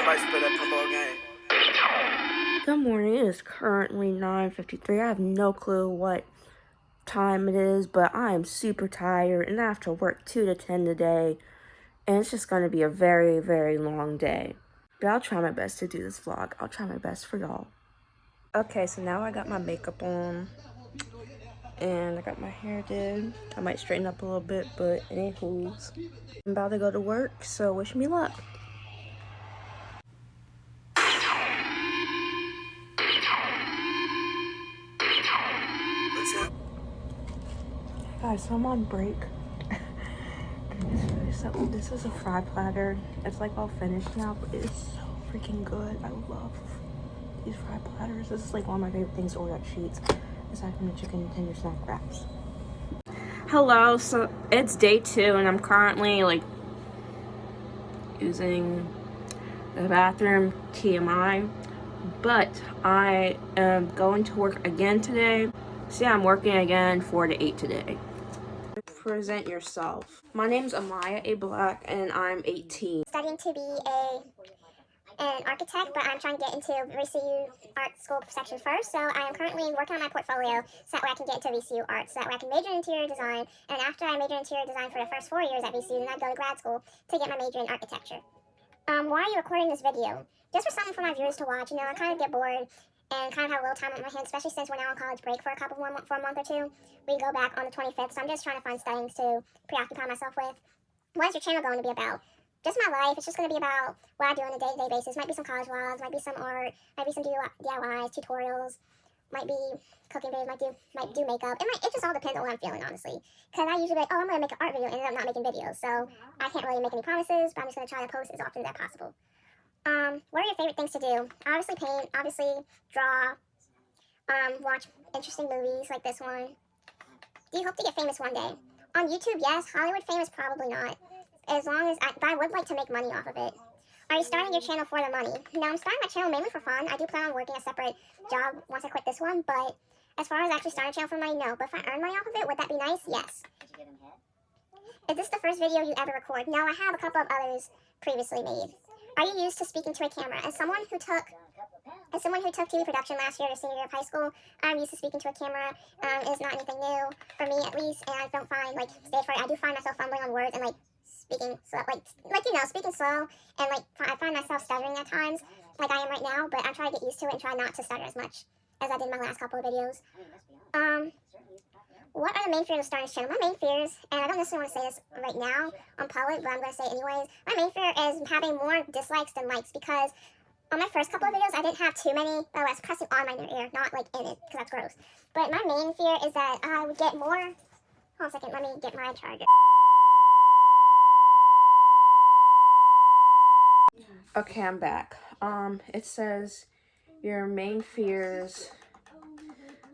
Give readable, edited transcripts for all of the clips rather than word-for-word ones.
Somebody spit that combo game. Good morning. It is currently 9:53. I have no clue what time it is, but I am super tired and I have to work 2 to 10 today. And it's just going to be a very, very long day. But I'll try my best to do this vlog. I'll try my best for y'all. Okay, so now I got my makeup on. And I got my hair did. I might straighten up a little bit, but anywho's. I'm about to go to work, so wish me luck. Guys, so I'm on break. This is a fry platter. It's like all finished now, but it's so freaking good. I love these fry platters. This is like one of my favorite things to order at Sheetz, aside from the chicken tender snack wraps. Hello, so it's day 2 and I'm currently like using the bathroom, TMI, but I am going to work again today. So yeah, I'm working again 4 to 8 today. Present yourself. My name's Amaya A. Black and I'm 18. Studying to be an architect, but I'm trying to get into VCU art school section first. So I am currently working on my portfolio so that way I can get into VCU art, so that way I can major in interior design. And after I major in interior design for the first 4 years at VCU, then I'd go to grad school to get my major in architecture. Why are you recording this video? Just for something for my viewers to watch. You know, I kind of get bored and kind of have a little time on my hands, especially since we're now on college break for a month or two. We go back on the 25th, so I'm just trying to find things to preoccupy myself with. What is your channel going to be about? Just my life. It's just going to be about what I do on a day-to-day basis. Might be some college vlogs, might be some art, might be some DIYs, tutorials, might be cooking videos, might do makeup. It just all depends on what I'm feeling, honestly. Because I usually be like, oh, I'm going to make an art video and end up not making videos. So I can't really make any promises, but I'm just going to try to post as often as possible. What are your favorite things to do? Obviously paint, obviously draw, watch interesting movies like this one. Do you hope to get famous one day? On YouTube, yes. Hollywood famous, probably not. As long as but I would like to make money off of it. Are you starting your channel for the money? No, I'm starting my channel mainly for fun. I do plan on working a separate job once I quit this one, but as far as actually starting a channel for money, no. But if I earn money off of it, would that be nice? Yes. Is this the first video you ever record? No, I have a couple of others previously made. Are you used to speaking to a camera? As someone who took TV production last year or senior year of high school, I'm used to speaking to a camera. It's not anything new for me, at least, and I don't find stage fright. I do find myself fumbling on words and speaking slow, speaking slow, and I find myself stuttering at times, like I am right now. But I try to get used to it and try not to stutter as much as I did in my last couple of videos. What are the main fears of starting this channel? My main fears, and I don't necessarily want to say this right now on public, but I'm going to say it anyways. My main fear is having more dislikes than likes, because on my first couple of videos, I didn't have too many. I was pressing on my ear, not in it, because that's gross. But my main fear is that I would get more. Hold on a second, let me get my charger. Okay, I'm back. It says your main fears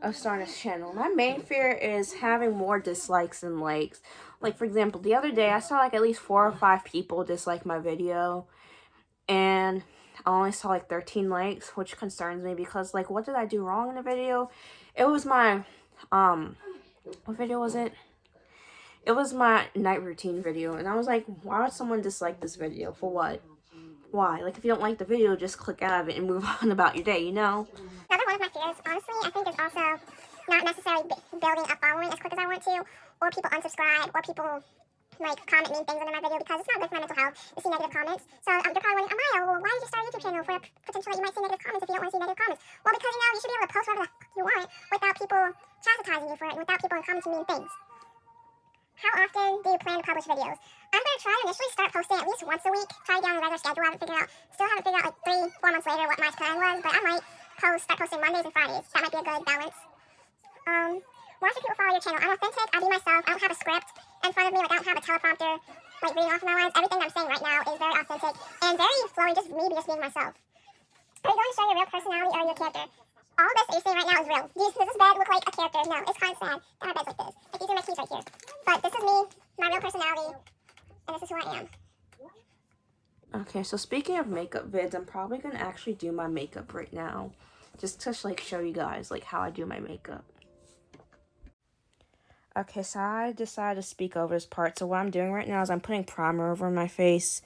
of starting this channel. My main fear is having more dislikes than likes. Like, for example, the other day I saw at least 4 or 5 people dislike my video, and I only saw 13 likes, which concerns me because what did I do wrong in the video? It was my what video was it? It was my night routine video, and I was like, why would someone dislike this video? For what? Why? If you don't like the video, just click out of it and move on about your day, you know? Another one of my fears, honestly, I think is also not necessarily building a following as quick as I want to, or people unsubscribe, or people comment mean things under my video, because it's not good for my mental health to see negative comments. So you're probably wondering, Amaya, well, why did you start a YouTube channel for potentially you might see negative comments if you don't want to see negative comments? Well, because you should be able to post whatever you want without people chastising you for it, and without people commenting mean things. How often do you plan to publish videos? I'm going to try to initially start posting at least once a week. Try to get on a regular schedule. I still haven't figured out 3-4 months later what my plan was, but I might start posting Mondays and Fridays. That might be a good balance. Why should people follow your channel? I'm authentic. I be myself. I don't have a script in front of me. I don't have a teleprompter reading off of my lines. Everything I'm saying right now is very authentic and very flowy, just being myself. Are you going to show your real personality or your character? All of this that you're seeing right now is real. Does this bed look like a character? No, it's kind of sad that my bed's like this. These are my keys right here. But this is me, my real personality, and this is who I am. Okay, so speaking of makeup vids, I'm probably going to actually do my makeup right now. Just to show you guys how I do my makeup. Okay, so I decided to speak over this part. So what I'm doing right now is I'm putting primer over my face.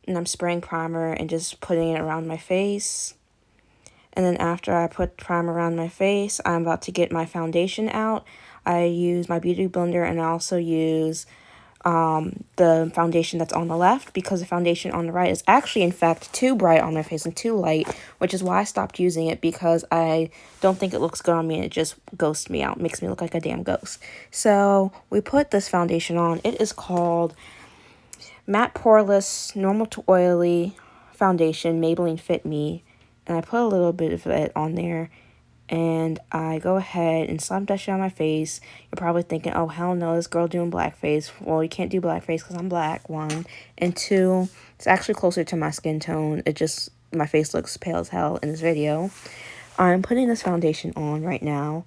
and I'm spraying primer and just putting it around my face. And then after I put primer around my face, I'm about to get my foundation out. I use my Beauty Blender, and I also use the foundation that's on the left, because the foundation on the right is actually, in fact, too bright on my face and too light, which is why I stopped using it, because I don't think it looks good on me, and it just ghosts me out, makes me look like a damn ghost. So we put this foundation on. It is called Matte Poreless Normal to Oily Foundation Maybelline Fit Me, and I put a little bit of it on there, and I go ahead and slap that shit on my face. You're probably thinking, oh, hell no, this girl doing blackface. Well, you can't do blackface because I'm black, one. And two, it's actually closer to my skin tone. My face looks pale as hell in this video. I'm putting this foundation on right now,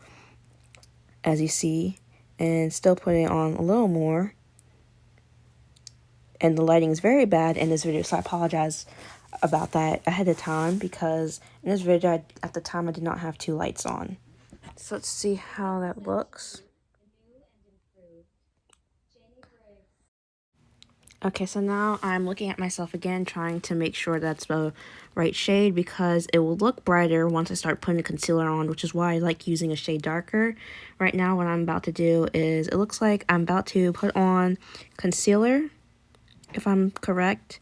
as you see, and still putting on a little more. And the lighting is very bad in this video, so I apologize about that ahead of time, because in this video, at the time, I did not have two lights on. So let's see how that looks. Okay, so now I'm looking at myself again, trying to make sure that's the right shade, because it will look brighter once I start putting concealer on, which is why I like using a shade darker. Right now, what I'm about to do is, it looks like I'm about to put on concealer, if I'm correct.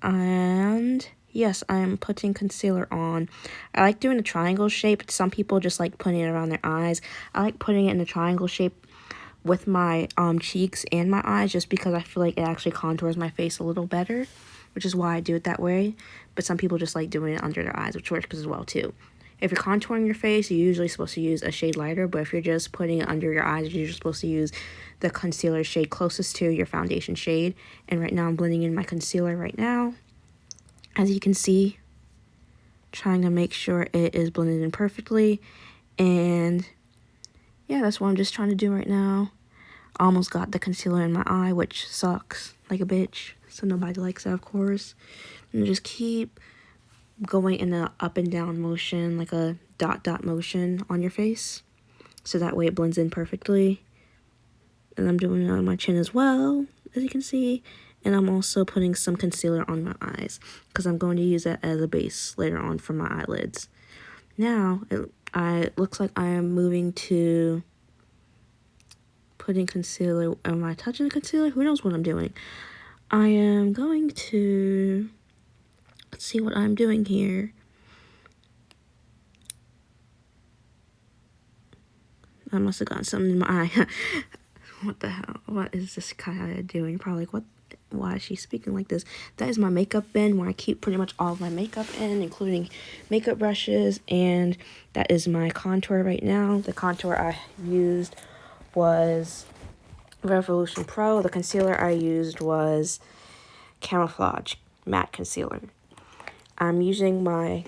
And yes, I'm putting concealer on. I like doing a triangle shape. Some people just like putting it around their eyes. I like putting it in a triangle shape with my cheeks and my eyes, just because I feel like it actually contours my face a little better, which is why I do it that way. But some people just like doing it under their eyes, which works as well too. If you're contouring your face, you're usually supposed to use a shade lighter, but if you're just putting it under your eyes, you're just supposed to use the concealer shade closest to your foundation shade. And right now I'm blending in my concealer right now. As you can see, trying to make sure it is blended in perfectly. And yeah, that's what I'm just trying to do right now. Almost got the concealer in my eye, which sucks like a bitch. So nobody likes that, of course. And just keep going in an up and down motion, like a dot motion on your face, so that way it blends in perfectly. And I'm doing it on my chin as well, as you can see. And I'm also putting some concealer on my eyes, because I'm going to use that as a base later on for my eyelids. Now, it looks like I am moving to putting concealer. Am I touching the concealer? Who knows what I'm doing? I am going to... Let's see what I'm doing here. I must have gotten something in my eye. What the hell? What is this guy doing? Probably like, what? Why is she speaking like this? That is my makeup bin, where I keep pretty much all of my makeup in, including makeup brushes. And that is my contour right now. The contour I used was Revolution Pro. The concealer I used was Camouflage Matte Concealer. I'm using my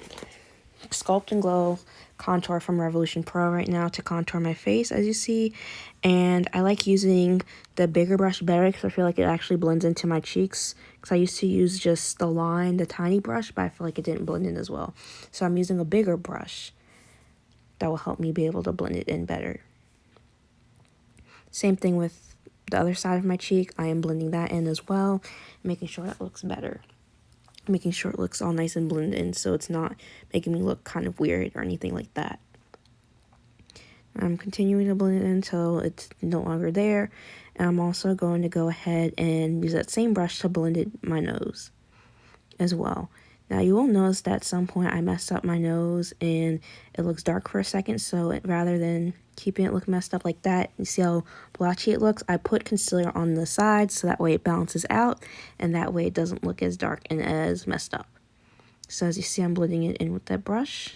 Sculpt and Glow contour from Revolution Pro right now to contour my face, as you see. And I like using the bigger brush better, because I feel like it actually blends into my cheeks, because I used to use just the tiny brush, but I feel like it didn't blend in as well. So I'm using a bigger brush that will help me be able to blend it in better. Same thing with the other side of my cheek. I am blending that in as well, making sure that looks better. Making sure it looks all nice and blended in, so it's not making me look kind of weird or anything like that. I'm continuing to blend it in until it's no longer there. And I'm also going to go ahead and use that same brush to blend it my nose as well. Now you will notice that at some point I messed up my nose and it looks dark for a second, so rather than keeping it look messed up like that, you see how blotchy it looks, I put concealer on the side so that way it balances out, and that way it doesn't look as dark and as messed up. So as you see, I'm blending it in with that brush,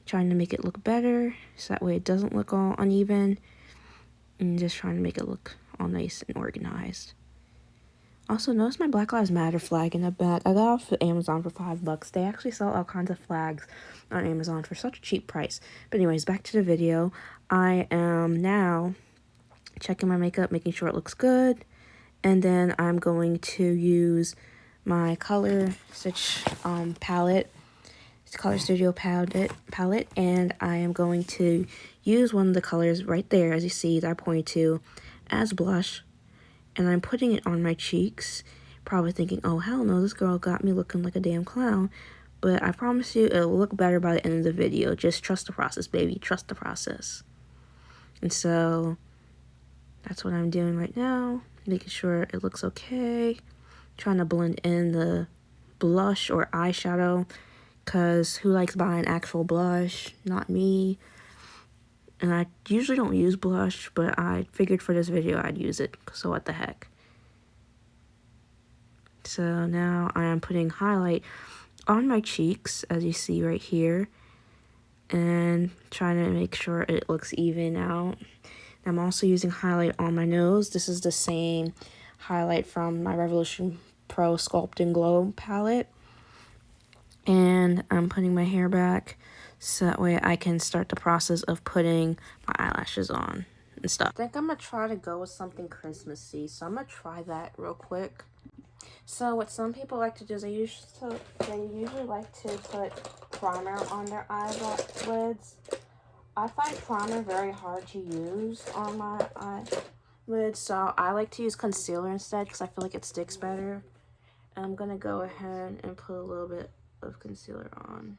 trying to make it look better so that way it doesn't look all uneven, and just trying to make it look all nice and organized. Also, notice my Black Lives Matter flag in the back. I got off of Amazon for $5. They actually sell all kinds of flags on Amazon for such a cheap price. But anyways, back to the video. I am now checking my makeup, making sure it looks good. And then I'm going to use my Color Stitch palette. It's Color Studio palette. And I am going to use one of the colors right there, as you see, that I pointed to, as blush. and I'm putting it on my cheeks. Probably thinking, oh hell no, this girl got me looking like a damn clown. But I promise you, it'll look better by the end of the video. Just trust the process, baby. Trust the process. And so, that's what I'm doing right now. Making sure it looks okay. Trying to blend in the blush or eyeshadow. Because who likes buying actual blush? Not me. And I usually don't use blush, but I figured for this video I'd use it. So what the heck. So now I am putting highlight on my cheeks, as you see right here, and trying to make sure it looks even out. I'm also using highlight on my nose. This is the same highlight from my Revolution Pro Sculpt and Glow palette. And I'm putting my hair back so that way I can start the process of putting my eyelashes on and stuff. I think I'm going to try to go with something Christmassy, so I'm going to try that real quick. So what some people like to do is they usually like to put primer on their eyelids. I find primer very hard to use on my eyelids, so I like to use concealer instead because I feel like it sticks better. And I'm going to go ahead and put a little bit of concealer on.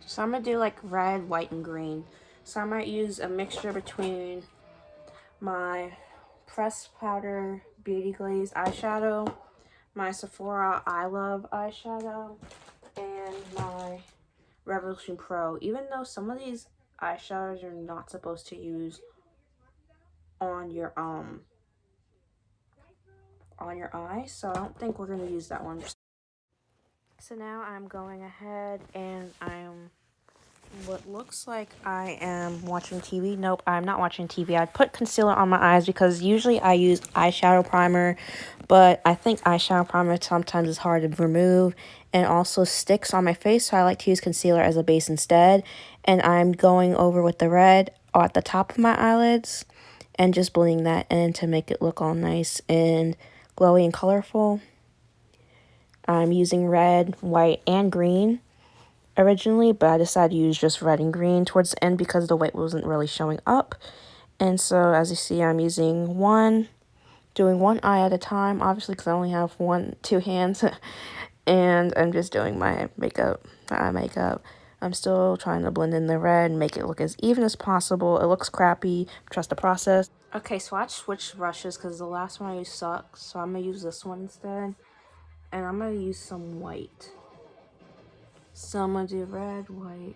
So I'm going to do like red, white, and green. So I might use a mixture between my Pressed Powder Beauty Glaze eyeshadow, my Sephora I Love eyeshadow, and my Revolution Pro. Even though some of these eyeshadows you're not supposed to use on your eyes, so I don't think we're going to use that one. So now I'm going ahead and I'm what looks like I am watching TV. Nope, I'm not watching TV. I put concealer on my eyes because usually I use eyeshadow primer, but I think eyeshadow primer sometimes is hard to remove and also sticks on my face, so I like to use concealer as a base instead. And I'm going over with the red at the top of my eyelids and just blending that in to make it look all nice and glowy and colorful. I'm using red, white, and green originally, but I decided to use just red and green towards the end because the white wasn't really showing up. And so as you see, I'm using doing one eye at a time, obviously because I only have two hands. And I'm just doing my eye makeup. I'm still trying to blend in the red and make it look as even as possible. It looks crappy, trust the process. Okay, so I switched brushes because the last one I used sucked, so I'm going to use this one instead. And I'm going to use some white. So I'm going to do red, white.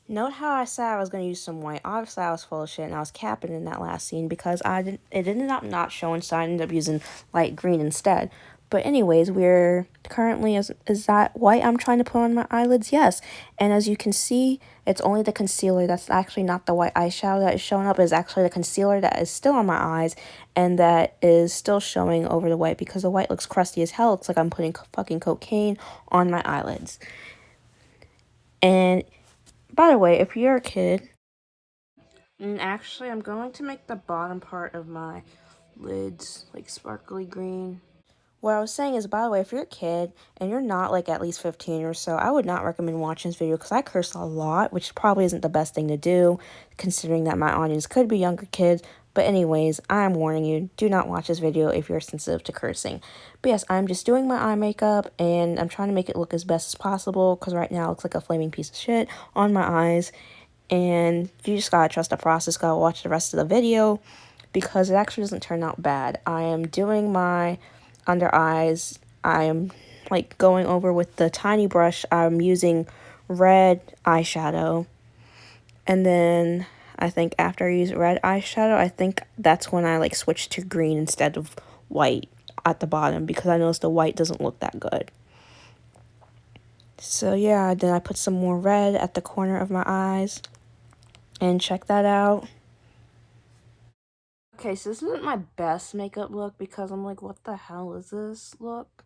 Note how I said I was going to use some white. Obviously, I was full of shit and I was capping in that last scene because it ended up not showing, so I ended up using light green instead. But anyways, we're currently, is that white I'm trying to put on my eyelids? Yes. And as you can see, it's only the concealer that's actually not the white eyeshadow that is showing up. It's actually the concealer that is still on my eyes and that is still showing over the white because the white looks crusty as hell. It's like I'm putting fucking cocaine on my eyelids. And by the way, if you're a kid, and actually I'm going to make the bottom part of my lids like sparkly green. What I was saying is, by the way, if you're a kid and you're not like at least 15 or so, I would not recommend watching this video because I curse a lot, which probably isn't the best thing to do considering that my audience could be younger kids. But anyways, I'm warning you, do not watch this video if you're sensitive to cursing. But yes, I'm just doing my eye makeup and I'm trying to make it look as best as possible because right now it looks like a flaming piece of shit on my eyes. And you just gotta trust the process, gotta watch the rest of the video because it actually doesn't turn out bad. I am doing my under eyes. I am like going over with the tiny brush. I'm using red eyeshadow. And then I think after I use red eyeshadow, I think that's when I like switch to green instead of white at the bottom because I noticed the white doesn't look that good. So yeah, then I put some more red at the corner of my eyes. And check that out. Okay, so this isn't my best makeup look because I'm like, what the hell is this look?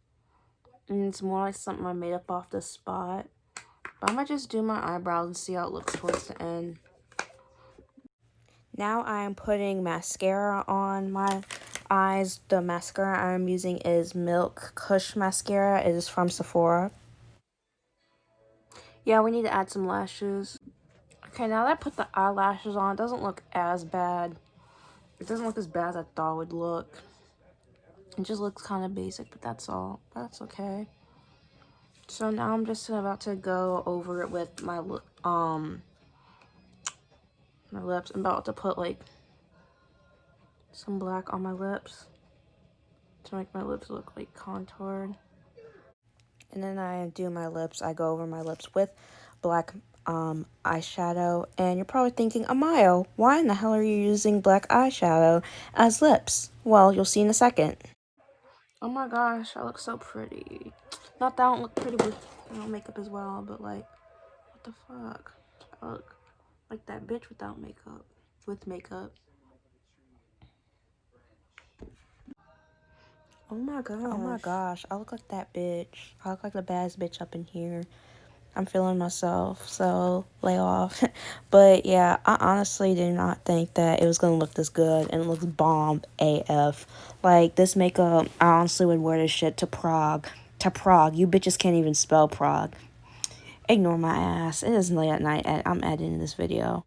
And it's more like something I made up off the spot. But I might just do my eyebrows and see how it looks towards the end. Now I am putting mascara on my eyes. The mascara I'm using is Milk Kush Mascara. It is from Sephora. Yeah, we need to add some lashes. Okay, now that I put the eyelashes on, it doesn't look as bad. It doesn't look as bad as I thought it would look. It just looks kind of basic, but that's all. That's okay. So now I'm just about to go over it with my lips. I'm about to put like some black on my lips to make my lips look like contoured. And then I do my lips. I go over my lips with black eyeshadow. And you're probably thinking, Amayo, why in the hell are you using black eyeshadow as lips? Well, you'll see in a second. Oh my gosh, I look so pretty. Not that I don't look pretty with makeup as well, but like, what the fuck? I look like that bitch without makeup. With makeup. Oh my gosh. Oh my gosh, I look like that bitch. I look like the baddest bitch up in here. I'm feeling myself, so lay off. But yeah, I honestly did not think that it was gonna look this good, and it looks bomb AF. Like, this makeup, I honestly would wear this shit to Prague. To Prague. You bitches can't even spell Prague. Ignore my ass. It is late at night. I'm editing this video.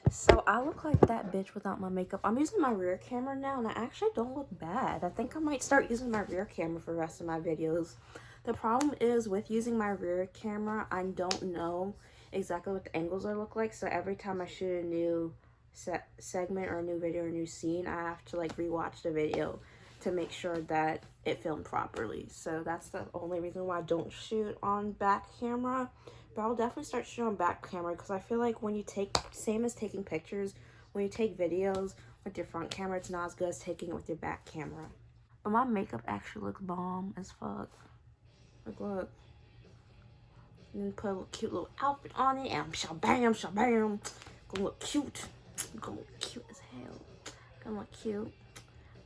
So I look like that bitch without my makeup. I'm using my rear camera now, and I actually don't look bad. I think I might start using my rear camera for the rest of my videos. The problem is with using my rear camera, I don't know exactly what the angles I look like. So every time I shoot a new segment or a new video or a new scene, I have to like rewatch the video to make sure that it filmed properly. So that's the only reason why I don't shoot on back camera. But I'll definitely start shooting on back camera, because I feel like when you take, same as taking pictures, when you take videos with your front camera, it's not as good as taking it with your back camera. But my makeup actually looks bomb as fuck. Like, look. And then put a little cute little outfit on it, and shabam, shabam. Gonna look cute. Gonna look cute as hell. Gonna look cute.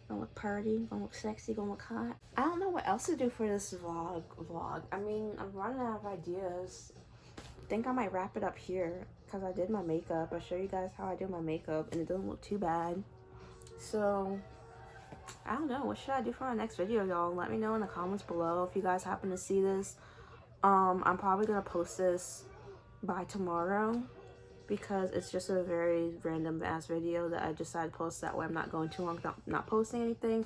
Gonna look pretty. Gonna look sexy. Gonna look hot. I don't know what else to do for this vlog. I mean, I'm running out of ideas. I think I might wrap it up here, because I did my makeup. I'll show you guys how I do my makeup, and it doesn't look too bad. So I don't know, what should I do for my next video, y'all? Let me know in the comments below if you guys happen to see this. I'm probably gonna post this by tomorrow, because it's just a very random ass video that I decided to post. That way I'm not going too long, not posting anything.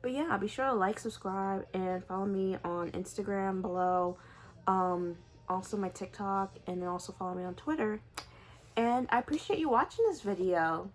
But yeah, be sure to like, subscribe, and follow me on Instagram below. Also my TikTok, and then also follow me on Twitter. And I appreciate you watching this video.